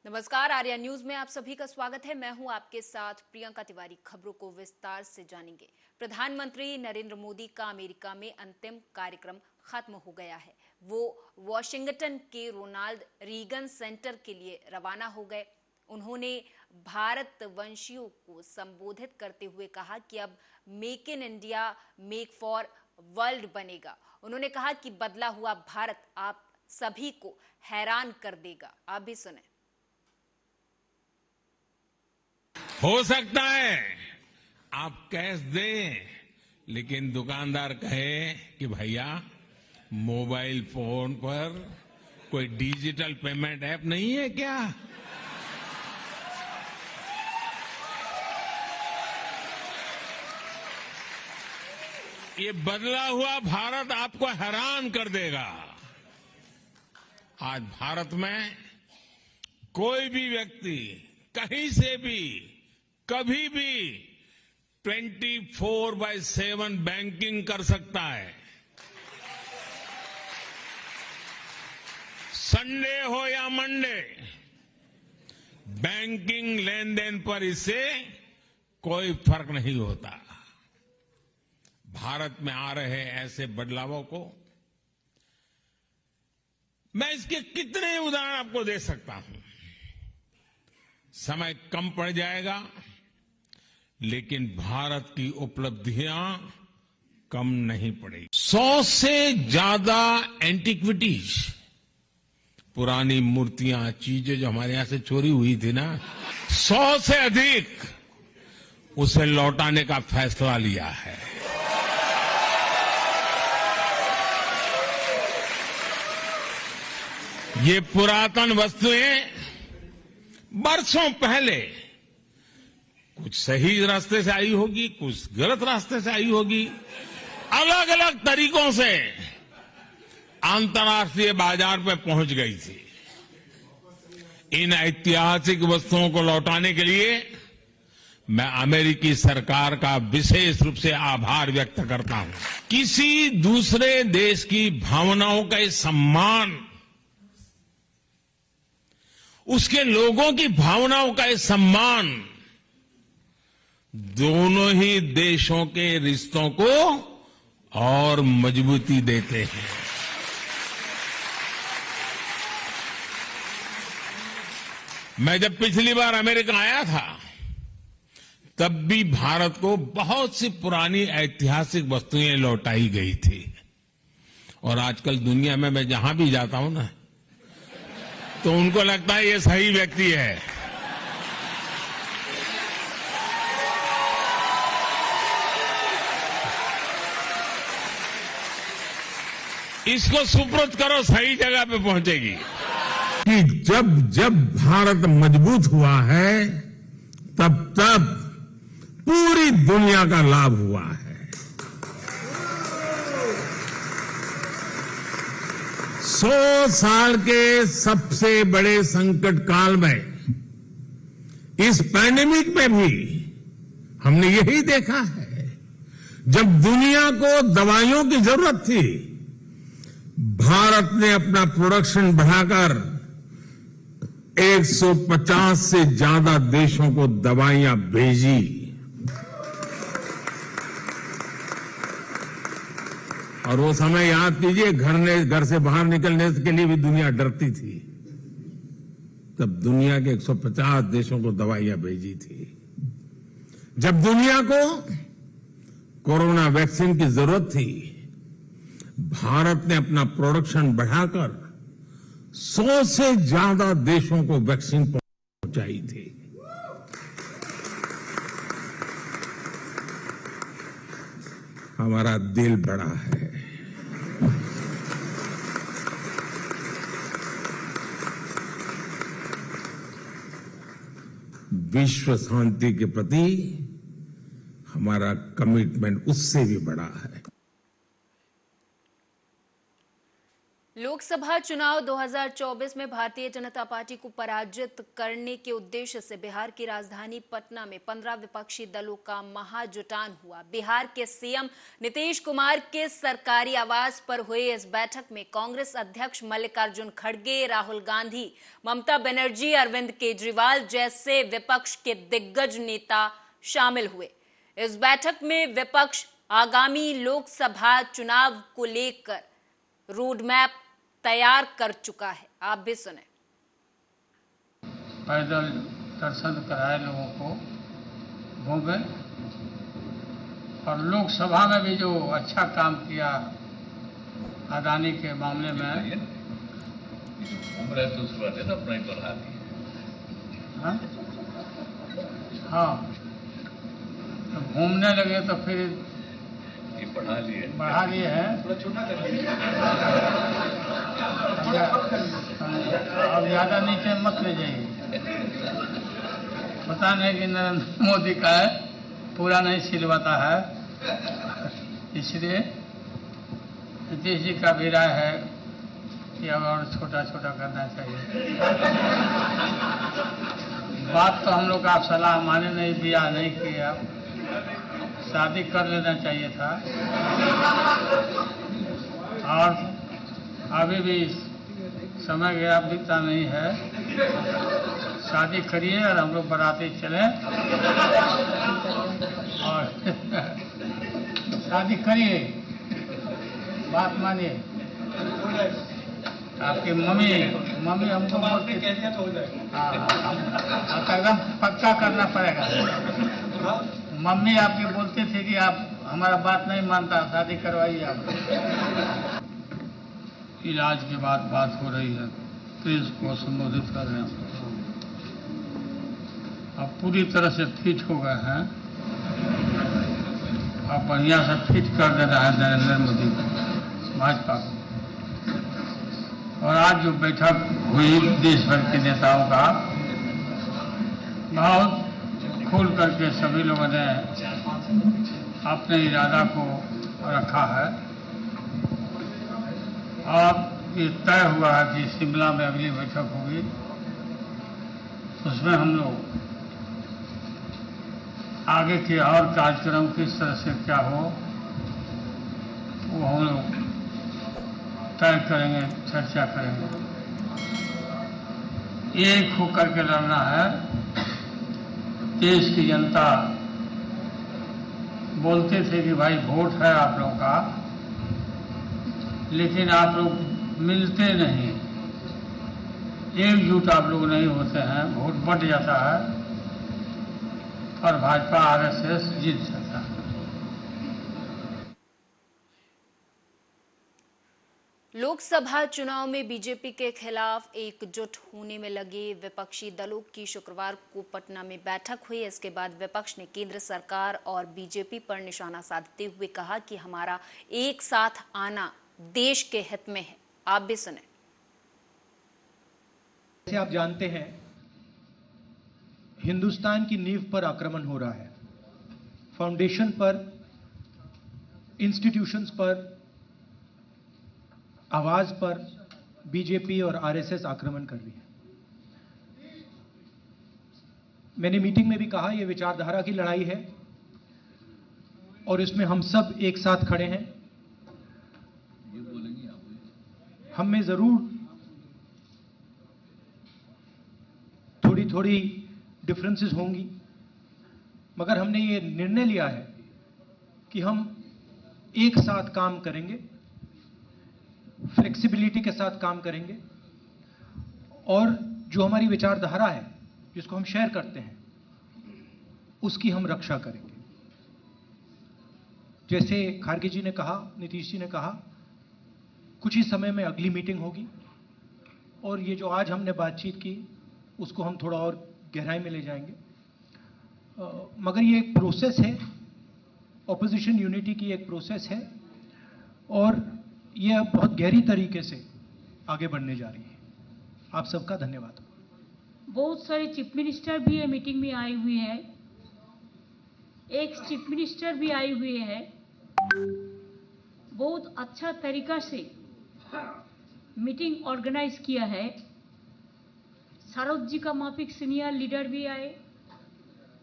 नमस्कार, आर्या न्यूज में आप सभी का स्वागत है। मैं हूं आपके साथ प्रियंका तिवारी। खबरों को विस्तार से जानेंगे। प्रधानमंत्री नरेंद्र मोदी का अमेरिका में अंतिम कार्यक्रम खत्म हो गया है। वो वॉशिंगटन के रोनाल्ड रीगन सेंटर के लिए रवाना हो गए। उन्होंने भारतवंशियों को संबोधित करते हुए कहा कि अब make in India make for world बनेगा। उन्होंने कहा कि बदला हुआ भारत आप सभी को हैरान कर देगा। आप भी सुने। हो सकता है आप कैश दें, लेकिन दुकानदार कहे कि भैया मोबाइल फोन पर कोई डिजिटल पेमेंट ऐप नहीं है क्या? ये बदला हुआ भारत आपको हैरान कर देगा। आज भारत में कोई भी व्यक्ति कहीं से भी कभी भी 24/7 बैंकिंग कर सकता है। संडे हो या मंडे, बैंकिंग लेन देन पर इससे कोई फर्क नहीं होता। भारत में आ रहे ऐसे बदलावों को मैं इसके कितने उदाहरण आपको दे सकता हूं। समय कम पड़ जाएगा, लेकिन भारत की उपलब्धियां कम नहीं पड़ेगी। 100 से ज्यादा एंटिक्विटीज, पुरानी मूर्तियां, चीजें जो हमारे यहां से चोरी हुई थी ना, 100 से अधिक उसे लौटाने का फैसला लिया है। ये पुरातन वस्तुएं बरसों पहले कुछ सही रास्ते से आई होगी, कुछ गलत रास्ते से आई होगी, अलग अलग तरीकों से अंतर्राष्ट्रीय बाजार में पहुंच गई थी। इन ऐतिहासिक वस्तुओं को लौटाने के लिए मैं अमेरिकी सरकार का विशेष रूप से आभार व्यक्त करता हूं। किसी दूसरे देश की भावनाओं का सम्मान, उसके लोगों की भावनाओं का सम्मान दोनों ही देशों के रिश्तों को और मजबूती देते हैं। मैं जब पिछली बार अमेरिका आया था, तब भी भारत को बहुत सी पुरानी ऐतिहासिक वस्तुएं लौटाई गई थी। और आजकल दुनिया में मैं जहां भी जाता हूं ना, तो उनको लगता है ये सही व्यक्ति है। इसको सुपुर्द करो, सही जगह पे पहुंचेगी। कि जब जब भारत मजबूत हुआ है, तब तब पूरी दुनिया का लाभ हुआ है। 100 साल के सबसे बड़े संकट काल में, इस पैंडेमिक में भी हमने यही देखा है। जब दुनिया को दवाइयों की जरूरत थी, भारत ने अपना प्रोडक्शन बढ़ाकर 150 से ज्यादा देशों को दवाइयां भेजी। और वो समय याद कीजिए, घर से बाहर निकलने के लिए भी दुनिया डरती थी। तब दुनिया के 150 देशों को दवाइयां भेजी थी। जब दुनिया को कोरोना वैक्सीन की जरूरत थी, भारत ने अपना प्रोडक्शन बढ़ाकर 100 से ज्यादा देशों को वैक्सीन पहुंचाई थी। हमारा दिल बड़ा है। विश्व शांति के प्रति हमारा कमिटमेंट उससे भी बड़ा है। लोकसभा लोकसभा चुनाव 2024 में भारतीय जनता पार्टी को पराजित करने के उद्देश्य से बिहार की राजधानी पटना में 15 विपक्षी दलों का महाजुटान हुआ। बिहार के सीएम नीतीश कुमार के सरकारी आवास पर हुए इस बैठक में कांग्रेस अध्यक्ष मल्लिकार्जुन खड़गे, राहुल गांधी, ममता बनर्जी, अरविंद केजरीवाल जैसे विपक्ष के दिग्गज नेता शामिल हुए। इस बैठक में विपक्ष आगामी लोकसभा चुनाव को लेकर रोड मैप तैयार कर चुका है। आप भी सुने। पैदल दर्शन कराए लोगों को, घूमे, और लोकसभा में भी जो अच्छा काम किया अदानी के मामले में, तो उस बात है ना, अपना ही बढ़ा दिया। हाँ, तो घूमने लगे तो फिर ये बढ़ा लिए हैं। अब ज्यादा नीचे मत ले जाइए। पता नहीं कि नरेंद्र मोदी का है, पूरा नहीं सिलवाता है, इसलिए नीतीश जी का भी राय है कि अब और छोटा छोटा करना चाहिए। बात तो हम लोग आप सलाह माने नहीं, दिया नहीं किया, शादी कर लेना चाहिए था। और अभी भी समय गया, बीता नहीं है, शादी करिए और हम लोग बाराती चले और शादी करिए, बात मानिए। आपकी मम्मी हमको एकदम पक्का करना पड़ेगा। मम्मी आपकी बोलती थी कि आप हमारा बात नहीं मानता, शादी करवाइए आप। इलाज के बाद बात हो रही है, प्रेस को संबोधित कर रहे हैं। अब पूरी तरह से फिट हो गए हैं, अब बढ़िया से फिट कर दे रहा है नरेंद्र मोदी को, भाजपा को। और आज जो बैठक हुई देश भर के नेताओं का, बहुत खुल करके सभी लोगों ने अपने इरादा को रखा है। अब ये तय हुआ है कि शिमला में अगली बैठक होगी, उसमें हम लोग आगे के और कार्यक्रम किस तरह से क्या हो वो हम लोग तय करेंगे, चर्चा करेंगे। एक होकर के लड़ना है। देश की जनता बोलते थे कि भाई वोट है आप लोगों का, लेकिन आप लोग मिलते नहीं, एकजुट आप लोग नहीं होते हैं, वोट बढ़ जाता है और भाजपा आरएसएस जीत जाता है। लोकसभा चुनाव में बीजेपी के खिलाफ एकजुट होने में लगे विपक्षी दलों की शुक्रवार को पटना में बैठक हुई। इसके बाद विपक्ष ने केंद्र सरकार और बीजेपी पर निशाना साधते हुए कहा कि हमारा एक साथ आना देश के हित में है। आप भी सुने। जैसे आप जानते हैं, हिंदुस्तान की नींव पर आक्रमण हो रहा है, फाउंडेशन पर, इंस्टीट्यूशंस पर, आवाज पर बीजेपी और आरएसएस आक्रमण कर रही है। मैंने मीटिंग में भी कहा, यह विचारधारा की लड़ाई है और इसमें हम सब एक साथ खड़े हैं। हम में जरूर थोड़ी थोड़ी डिफरेंसेस होंगी, मगर हमने ये निर्णय लिया है कि हम एक साथ काम करेंगे, फ्लेक्सिबिलिटी के साथ काम करेंगे और जो हमारी विचारधारा है, जिसको हम शेयर करते हैं, उसकी हम रक्षा करेंगे। जैसे खारगे जी ने कहा, नीतीश जी ने कहा, कुछ ही समय में अगली मीटिंग होगी और ये जो आज हमने बातचीत की उसको हम थोड़ा और गहराई में ले जाएंगे। मगर ये एक प्रोसेस है, ऑपोजिशन यूनिटी की एक प्रोसेस है और ये बहुत गहरी तरीके से आगे बढ़ने जा रही है। आप सबका धन्यवाद। बहुत सारे चीफ मिनिस्टर भी ये मीटिंग में आए हुए हैं, एक चीफ मिनिस्टर भी आए हुए हैं। बहुत अच्छा तरीका से मीटिंग ऑर्गेनाइज किया है। सारोद जी का माफिक सीनियर लीडर भी आए।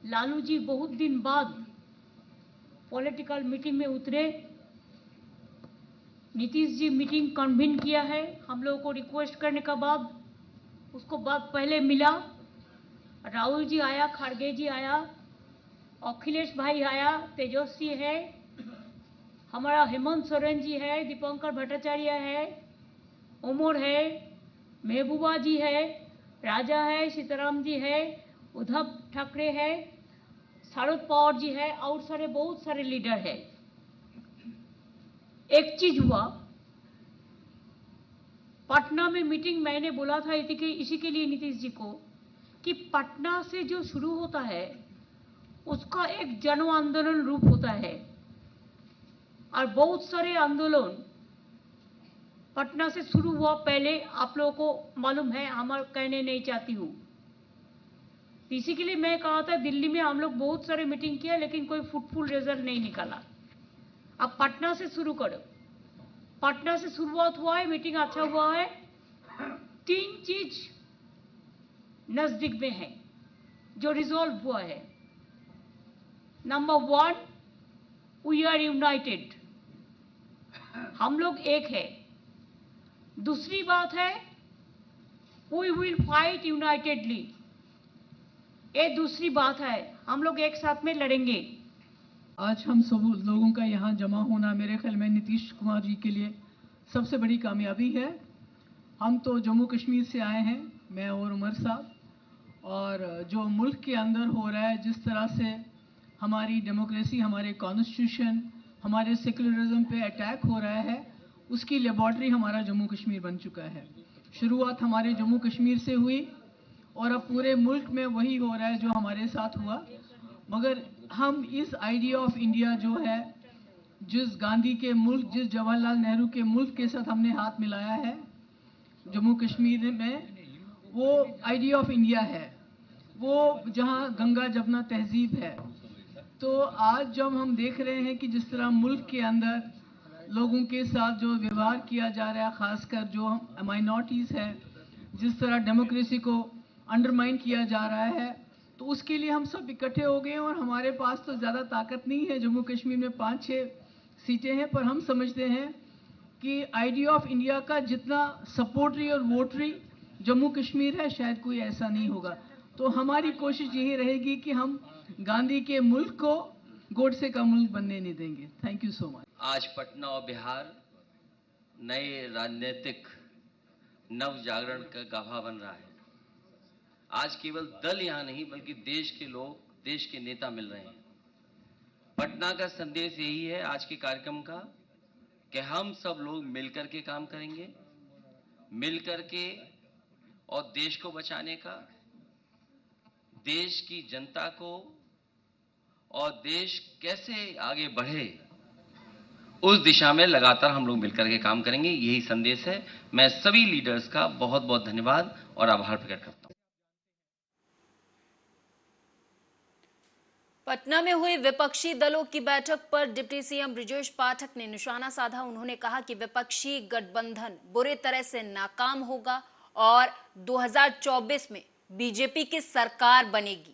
लालू जी बहुत दिन बाद पॉलिटिकल मीटिंग में उतरे। नीतीश जी मीटिंग कन्वीन किया है हम लोगों को रिक्वेस्ट करने का बाद। उसको बाद पहले मिला। राहुल जी आया, खड़गे जी आया, अखिलेश भाई आया, तेजस्वी है, हमारा हेमंत सोरेन जी है, दीपंकर भट्टाचार्य है, उमर है, महबूबा जी है, राजा है, सीताराम जी है, उद्धव ठाकरे है, शरद पवार जी है और सारे बहुत सारे लीडर है। एक चीज हुआ, पटना में मीटिंग मैंने बोला था इसी के लिए नीतीश जी को कि पटना से जो शुरू होता है उसका एक जन आंदोलन रूप होता है और बहुत सारे आंदोलन पटना से शुरू हुआ। पहले आप लोगों को मालूम है, हमारा कहने नहीं चाहती हूँ। इसी के लिए मैं कहा था दिल्ली में हम लोग बहुत सारे मीटिंग किया लेकिन कोई फ्रूटफुल रिजल्ट नहीं निकाला। अब पटना से शुरू करो। पटना से शुरुआत हुआ है, मीटिंग अच्छा हुआ है। 3 चीज नजदीक में है जो रिजॉल्व हुआ है। नंबर 1, वी आर यूनाइटेड, हम लोग एक है। दूसरी बात है, वी विल फाइट यूनाइटेडली, ये दूसरी बात है, हम लोग एक साथ में लड़ेंगे। आज हम सब लोगों का यहाँ जमा होना मेरे ख्याल में नीतीश कुमार जी के लिए सबसे बड़ी कामयाबी है। हम तो जम्मू कश्मीर से आए हैं, मैं और उमर साहब, और जो मुल्क के अंदर हो रहा है, जिस तरह से हमारी डेमोक्रेसी, हमारे कॉन्स्टिट्यूशन, हमारे सेकुलरिज्म पे अटैक हो रहा है, उसकी लेबॉर्ट्री हमारा जम्मू कश्मीर बन चुका है। शुरुआत हमारे जम्मू कश्मीर से हुई और अब पूरे मुल्क में वही हो रहा है जो हमारे साथ हुआ। मगर हम इस आइडिया ऑफ इंडिया जो है, जिस गांधी के मुल्क, जिस जवाहरलाल नेहरू के मुल्क के साथ हमने हाथ मिलाया है जम्मू कश्मीर में, वो आइडिया ऑफ इंडिया है, वो जहां गंगा जमुना तहजीब है। तो आज जब हम देख रहे हैं कि जिस तरह मुल्क के अंदर लोगों के साथ जो व्यवहार किया जा रहा है, खासकर जो माइनॉरिटीज़ है, जिस तरह डेमोक्रेसी को अंडरमाइन किया जा रहा है, तो उसके लिए हम सब इकट्ठे हो गए। और हमारे पास तो ज़्यादा ताकत नहीं है, जम्मू कश्मीर में 5-6 सीटें हैं, पर हम समझते हैं कि आइडिया ऑफ इंडिया का जितना सपोर्टरी और वोटरी जम्मू कश्मीर है, शायद कोई ऐसा नहीं होगा। तो हमारी कोशिश यही रहेगी कि हम गांधी के मुल्क को गोडसे का मुल्क बनने नहीं देंगे। Thank you so much. आज पटना और बिहार नए राजनीतिक नव जागरण का गाभा बन रहा है। आज केवल दल यहां नहीं बल्कि देश के लोग, देश के नेता मिल रहे हैं। पटना का संदेश यही है आज के कार्यक्रम का कि हम सब लोग मिलकर के काम करेंगे, मिलकर के, और देश को बचाने का, देश की जनता को, और देश कैसे आगे बढ़े उस दिशा में लगातार हम लोग मिलकर के काम करेंगे। यही संदेश है। मैं सभी लीडर्स का बहुत बहुत धन्यवाद और आभार प्रकट करता हूं। पटना में हुई विपक्षी दलों की बैठक पर डिप्टी सीएम बृजेश पाठक ने निशाना साधा। उन्होंने कहा कि विपक्षी गठबंधन बुरी तरह से नाकाम होगा और 2024 में बीजेपी की सरकार बनेगी।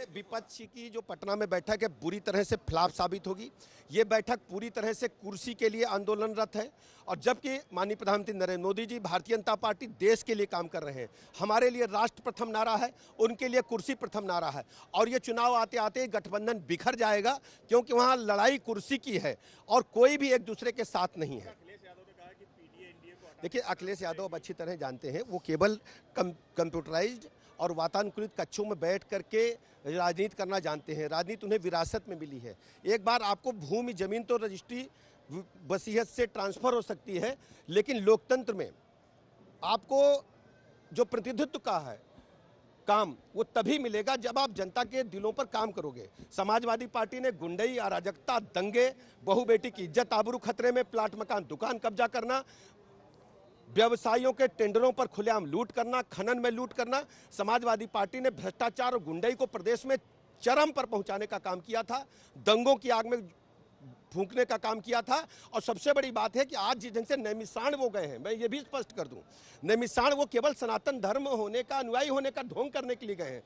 विपक्ष की जो पटना में बैठक है बुरी तरह से फ्लॉप साबित होगी। ये बैठक पूरी तरह से कुर्सी के लिए आंदोलनरत है, और जबकि माननीय प्रधानमंत्री नरेंद्र मोदी जी, भारतीय जनता पार्टी देश के लिए काम कर रहे हैं। हमारे लिए राष्ट्र प्रथम नारा है, उनके लिए कुर्सी प्रथम नारा है। और ये चुनाव आते आते गठबंधन बिखर जाएगा, क्योंकि वहाँ लड़ाई कुर्सी की है और कोई भी एक दूसरे के साथ नहीं है। देखिए, अखिलेश यादव अब अच्छी तरह जानते हैं, वो केवल कंप्यूटराइज्ड और वातानुकूलित कक्षों में बैठ करके राजनीति करना जानते हैं। राजनीति उन्हें विरासत में मिली है। एक बार आपको भूमि, जमीन तो रजिस्ट्री वसीयत से ट्रांसफर हो सकती है, लेकिन लोकतंत्र में आपको जो प्रतिनिधित्व का है काम, वो तभी मिलेगा जब आप जनता के दिलों पर काम करोगे। समाजवादी पार्टी ने गुंडई, अराजकता, दंगे, बहू बेटी की इज्जत आबरू खतरे में, प्लाट मकान दुकान कब्जा करना, व्यवसायियों के टेंडरों पर खुलेआम लूट करना, खनन में लूट करना, समाजवादी पार्टी ने भ्रष्टाचार और गुंडई को प्रदेश में चरम पर पहुंचाने का काम किया था। दंगों की आग में फूंकने का काम किया था। और सबसे बड़ी बात है कि आज जिस ढंग से नैमिषारण्य वो गए हैं, मैं ये भी स्पष्ट कर दूं, नैमिषारण्य वो केवल सनातन धर्म होने का, अनुयायी होने का ढोंग करने के लिए गए हैं।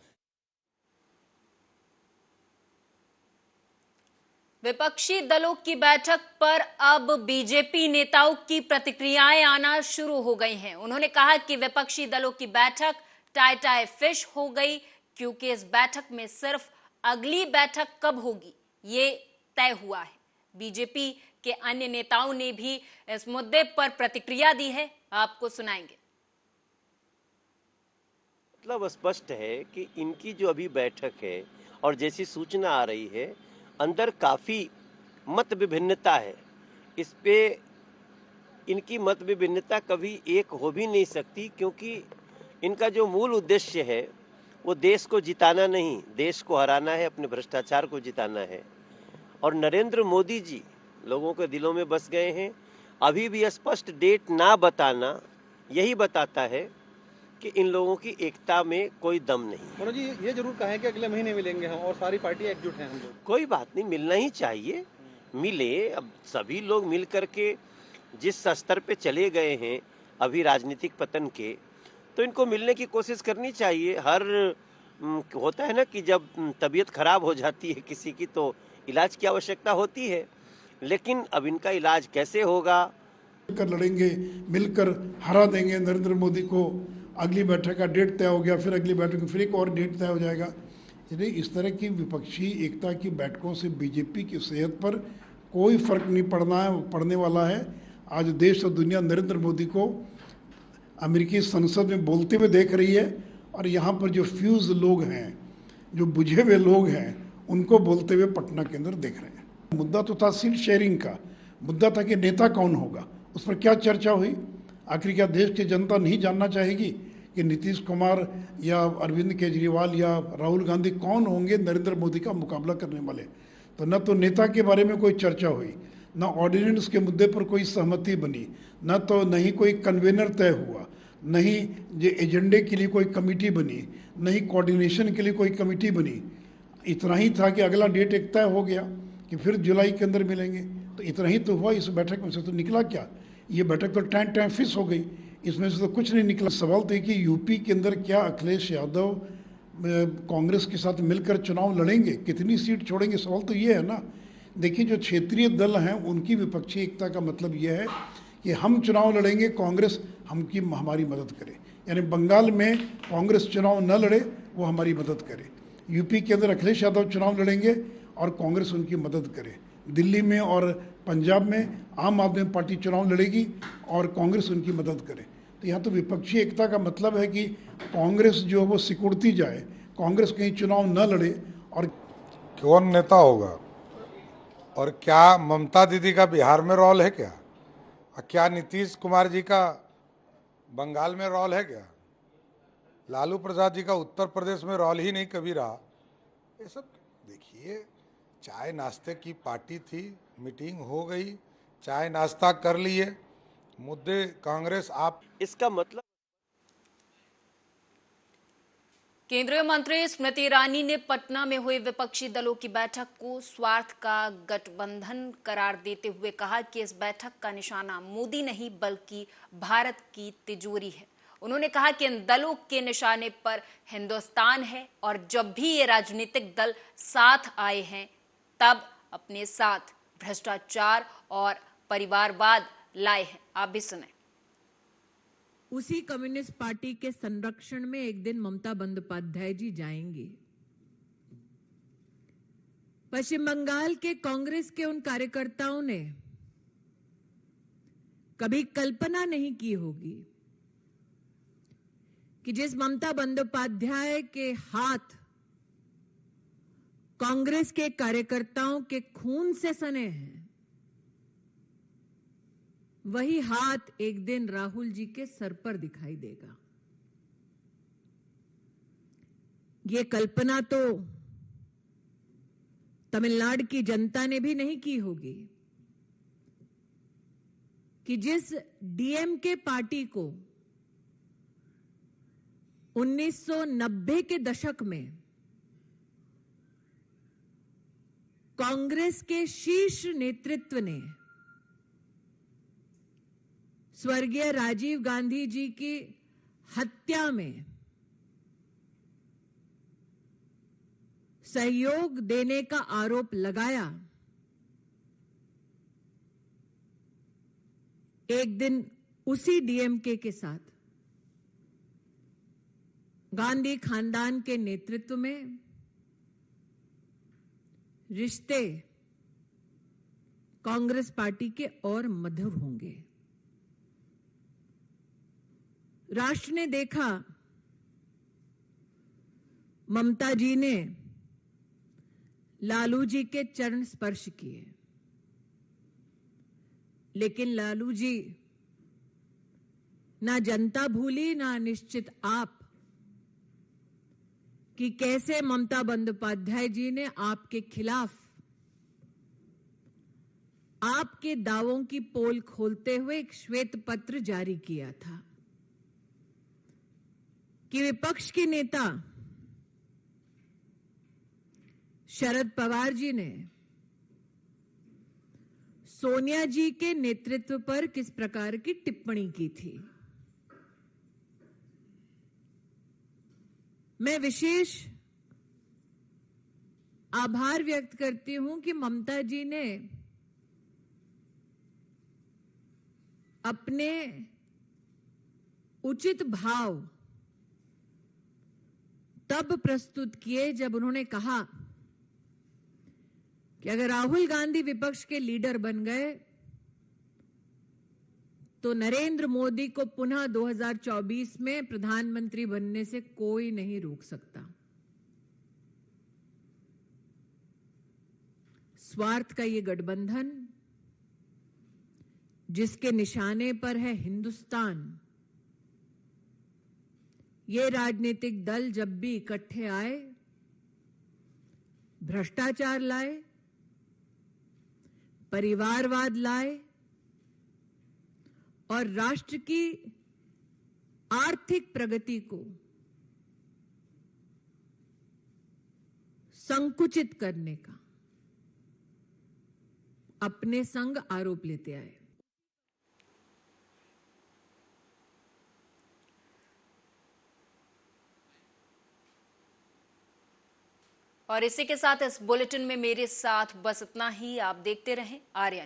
विपक्षी दलों की बैठक पर अब बीजेपी नेताओं की प्रतिक्रियाएं आना शुरू हो गई हैं। उन्होंने कहा कि विपक्षी दलों की बैठक टाई फिश हो गई, क्योंकि इस बैठक में सिर्फ अगली बैठक कब होगी ये तय हुआ है। बीजेपी के अन्य नेताओं ने भी इस मुद्दे पर प्रतिक्रिया दी है, आपको सुनाएंगे। मतलब स्पष्ट है कि इनकी जो अभी बैठक है और जैसी सूचना आ रही है, अंदर काफी मत विभिन्नता है। इस पे इनकी मत विभिन्नता कभी एक हो भी नहीं सकती, क्योंकि इनका जो मूल उद्देश्य है वो देश को जिताना नहीं, देश को हराना है, अपने भ्रष्टाचार को जिताना है। और नरेंद्र मोदी जी लोगों के दिलों में बस गए हैं। अभी भी स्पष्ट डेट ना बताना यही बताता है कि इन लोगों की एकता में कोई दम नहीं। मनोज जी ये जरूर कहें कि अगले महीने मिलेंगे हम, और सारी पार्टी एकजुट हैं हम लोग। कोई बात नहीं, मिलना ही चाहिए, मिले। अब सभी लोग मिल करके जिस स्तर पे चले गए हैं अभी राजनीतिक पतन के, तो इनको मिलने की कोशिश करनी चाहिए। हर होता है ना कि जब तबीयत खराब हो जाती है किसी की तो इलाज की आवश्यकता होती है, लेकिन अब इनका इलाज कैसे होगा? मिलकर लड़ेंगे, मिलकर हरा देंगे नरेंद्र मोदी को। अगली बैठक का डेट तय हो गया, फिर अगली बैठक में फिर एक और डेट तय हो जाएगा। इसलिए इस तरह की विपक्षी एकता की बैठकों से बीजेपी की सेहत पर कोई फर्क नहीं पड़ने वाला है। आज देश और दुनिया नरेंद्र मोदी को अमेरिकी संसद में बोलते हुए देख रही है, और यहाँ पर जो फ्यूज लोग हैं, जो बुझे हुए लोग हैं, उनको बोलते हुए पटना के अंदर देख रहे हैं। मुद्दा तो था सीट शेयरिंग का, मुद्दा था कि नेता कौन होगा, उस पर क्या चर्चा हुई। आखिर क्या देश की जनता नहीं जानना चाहेगी कि नीतीश कुमार या अरविंद केजरीवाल या राहुल गांधी कौन होंगे नरेंद्र मोदी का मुकाबला करने वाले? तो न तो नेता के बारे में कोई चर्चा हुई, न ऑर्डिनेंस के मुद्दे पर कोई सहमति बनी, न ही कोई कन्वेनर तय हुआ, नहीं जो एजेंडे के लिए कोई कमेटी बनी, नहीं कोऑर्डिनेशन के लिए कोई कमेटी बनी। इतना ही था कि अगला डेट एक तय हो गया कि फिर जुलाई के अंदर मिलेंगे। तो इतना ही तो हुआ इस बैठक में से। तो निकला क्या? ये बैठक तो टाइम फिक्स हो गई, इसमें से तो कुछ नहीं निकला। सवाल तो कि यूपी के अंदर क्या अखिलेश यादव कांग्रेस के साथ मिलकर चुनाव लड़ेंगे, कितनी सीट छोड़ेंगे? सवाल तो ये है ना। देखिए, जो क्षेत्रीय दल हैं उनकी विपक्षी एकता का मतलब यह है कि हम चुनाव लड़ेंगे, कांग्रेस हमारी मदद करे। यानी बंगाल में कांग्रेस चुनाव न लड़े, वो हमारी मदद करे। यूपी के अंदर अखिलेश यादव चुनाव लड़ेंगे और कांग्रेस उनकी मदद करे। दिल्ली में और पंजाब में आम आदमी पार्टी चुनाव लड़ेगी और कांग्रेस उनकी मदद करे। तो यहाँ तो विपक्षी एकता का मतलब है कि कांग्रेस जो है वो सिकुड़ती जाए, कांग्रेस कहीं चुनाव न लड़े। और कौन नेता होगा, और क्या ममता दीदी का बिहार में रोल है क्या, और क्या नीतीश कुमार जी का बंगाल में रोल है क्या, लालू प्रसाद जी का उत्तर प्रदेश में रोल ही नहीं कभी रहा। ये सब देखिए, चाय नाश्ते की पार्टी थी, मीटिंग हो गई, चाय नाश्ता कर लिए, मुद्दे कांग्रेस आप। इसका मतलब केंद्रीय मंत्री स्मृति ईरानी ने पटना में हुई विपक्षी दलों की बैठक को स्वार्थ का गठबंधन करार देते हुए कहा कि इस बैठक का निशाना मोदी नहीं बल्कि भारत की तिजोरी है। उन्होंने कहा कि इन दलों के निशाने पर हिंदुस्तान है और जब भी ये राजनीतिक दल साथ आए हैं तब अपने साथ भ्रष्टाचार और परिवारवाद लाए हैं। आप भी सुने। उसी कम्युनिस्ट पार्टी के संरक्षण में एक दिन ममता बंदोपाध्याय जी जाएंगी। पश्चिम बंगाल के कांग्रेस के उन कार्यकर्ताओं ने कभी कल्पना नहीं की होगी कि जिस ममता बंदोपाध्याय के हाथ कांग्रेस के कार्यकर्ताओं के खून से सने हैं, वही हाथ एक दिन राहुल जी के सर पर दिखाई देगा। ये कल्पना तो तमिलनाडु की जनता ने भी नहीं की होगी कि जिस डीएमके पार्टी को 1990 के दशक में कांग्रेस के शीर्ष नेतृत्व ने स्वर्गीय राजीव गांधी जी की हत्या में सहयोग देने का आरोप लगाया, एक दिन उसी डीएमके के साथ गांधी खानदान के नेतृत्व में रिश्ते कांग्रेस पार्टी के और मधुर होंगे। राष्ट्र ने देखा ममता जी ने लालू जी के चरण स्पर्श किए, लेकिन लालू जी ना जनता भूली ना निश्चित आप कि कैसे ममता बंदोपाध्याय जी ने आपके खिलाफ आपके दावों की पोल खोलते हुए एक श्वेत पत्र जारी किया था कि विपक्ष के नेता शरद पवार जी ने सोनिया जी के नेतृत्व पर किस प्रकार की टिप्पणी की थी। मैं विशेष आभार व्यक्त करती हूं कि ममता जी ने अपने उचित भाव तब प्रस्तुत किए जब उन्होंने कहा कि अगर राहुल गांधी विपक्ष के लीडर बन गए तो नरेंद्र मोदी को पुनः 2024 में प्रधानमंत्री बनने से कोई नहीं रोक सकता। स्वार्थ का ये गठबंधन जिसके निशाने पर है हिंदुस्तान, ये राजनीतिक दल जब भी इकट्ठे आए भ्रष्टाचार लाए, परिवारवाद लाए और राष्ट्र की आर्थिक प्रगति को संकुचित करने का अपने संग आरोप लेते आए। और इसी के साथ इस बुलेटिन में मेरे साथ बस इतना ही। आप देखते रहें आर्यन।